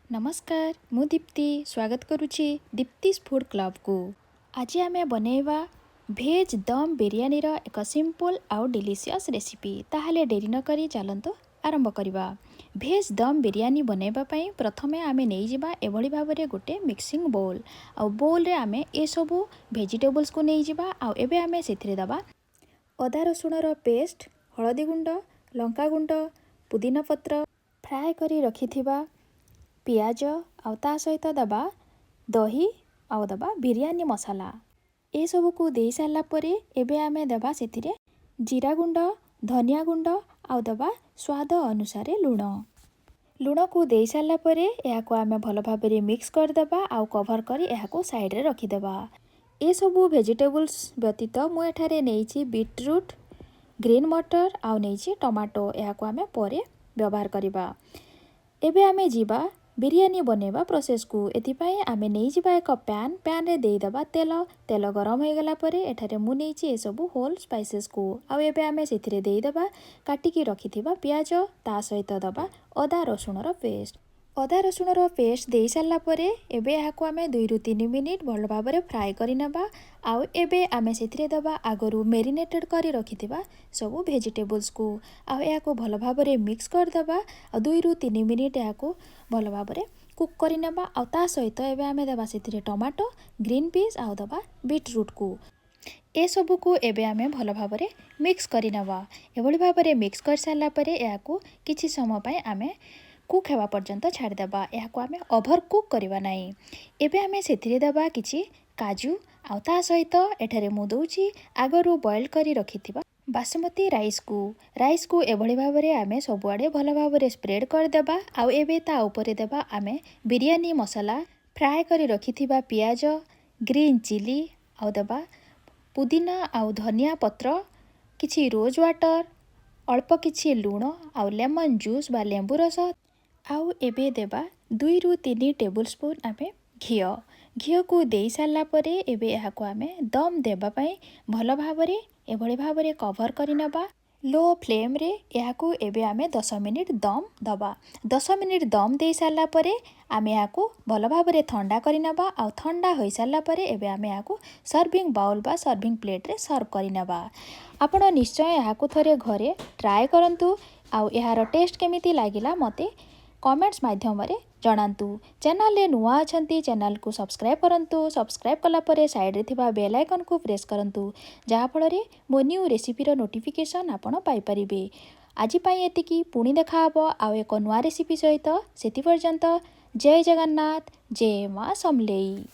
नमस्कार मु दीप्ति स्वागत करुछि दीप्ति's फूड क्लब को। आज आमे बनेवा भेज दम बिरयानी रो एक सिंपल आउ डिलीशियस रेसिपी। ताहाले डेरी न करी चलंतो आरंभ करिबा। भेज दम बिरयानी बनेबा पई प्रथमे आमे नै जिबा एभली भाबरे गोटे मिक्सिंग बोल। आउ बोल रे आमे ए सबु वेजिटेबल्स को नै जिबा। आउ एबे आमे सेथिरे दबा अदा रसुण रो पेस्ट, हळदी गुंड, लंका गुंड, पुदीना पत्र, फ्राए करी रखिथिबा पियाज आउ ता सहित दबा दही आउ दबा बिरयानी मसाला। ए सबु को दे साला परे एबे आमे दबा सेथिरे जीरा गुंड, धनिया गुंड आउ दबा स्वाद अनुसार लुण को दे साला परे या को आमे भलो भाबरे मिक्स कर दबा आउ कवर करी या को साइड रे रखि दबा। ए सबु वेजिटेबल्स व्यतीत मु एठारे नेछि बीटरूट, ग्रीन मटर आउ नेछि टमाटो। या को आमे परे व्यवहार करिबा। एबे आमे जीवा बिरयानी बनेबा प्रोसेस को। एथि पई आमे नै जिबा एक पैन रे देई दबा तेल गरम हो गला परे एठारे मु नेछि ए सबु होल स्पाइसेस को। आउ एबे आमे सेथिरे देई दबा काटी की रखिथिबा पियाज ता सहित दबा अदा रसुण रो पेस्ट। अदा रसुण रो पेस्ट देई साला परे एबे या को आमे 2 रु 3 मिनिट भलो भाबरे फ्राई करि नबा। आउ एबे आमे सेथिरे दबा आगरु मेरिनेटेड करी रखिथिबा सबु वेजिटेबल्स को। आउ या को भलो भाबरे मिक्स कर दबा। आ 2 रु 3 मिनिट या को भलो भाबरे कुक करि नबा। आउ ता सहित एबे आमे दबा सेथिरे टमाटो, ग्रीन पीस आउ दबा बीटरूट को। ए सबु को एबे आमे भलो भाबरे मिक्स करि नबा। एभली भाबरे मिक्स कर साला परे या को किछि समय पय आमे कुक हेबा पर्यंत छाड़ी दबा। या को आमे ओभर कुक करिबा नै। एबे आमे सेथिरे दबा किछि काजू आउ ता सहित एठारे मु दउछि आगरु बॉईल करी रखिथिबा बासमती राइस को एभली भाबरे आमे सबुआडे भलो भाबरे स्प्रेड कर देबा। आउ एबे ता ऊपर देबा आमे बिरयानी मसाला, फ्राए करी रखिथिबा पियाज, ग्रीन चिली आउ देबा पुदीना आउ धनिया पत्र, किछि रोज वाटर, अल्प किछि लूण आउ लेमन जूस बा लेंबू रस। आउ एबे देबा 2 रु 3 टेबल स्पून आमे घियो को देई साला परे एबे या को आमे दम देबा पई भलो भाबरे एभली भाबरे कवर करि नबा। लो फ्लेम रे या को एबे आमे 10 मिनिट दम दबा। 10 मिनिट दम देई साला परे आमे या को भलो भाबरे ठंडा करि नबा। आउ ठंडा होई साला परे एबे आमे या को सर्विंग बाउल बा सर्विंग प्लेट रे सर्व करि नबा। आपण निश्चय या को थरे घरे ट्राई करंतु। आउ एहार टेस्ट केमिति लागिला मते कमेंट्स माध्यम रे जणांतु। चैनल रे नुआ अछंती चैनल को सब्सक्राइब करंतु। सब्सक्राइब कला परे साइड रे थिबा बेल आइकन को प्रेस करंतु जहा फल रे मो न्यू रेसिपी रो नोटिफिकेशन आपण पाई परिबे। आज पई एतिकी पुणी देखा हबो आउ एक नुआ रेसिपी सहित। सेति पर्यंत जय जगन्नाथ, जय मां समलेई।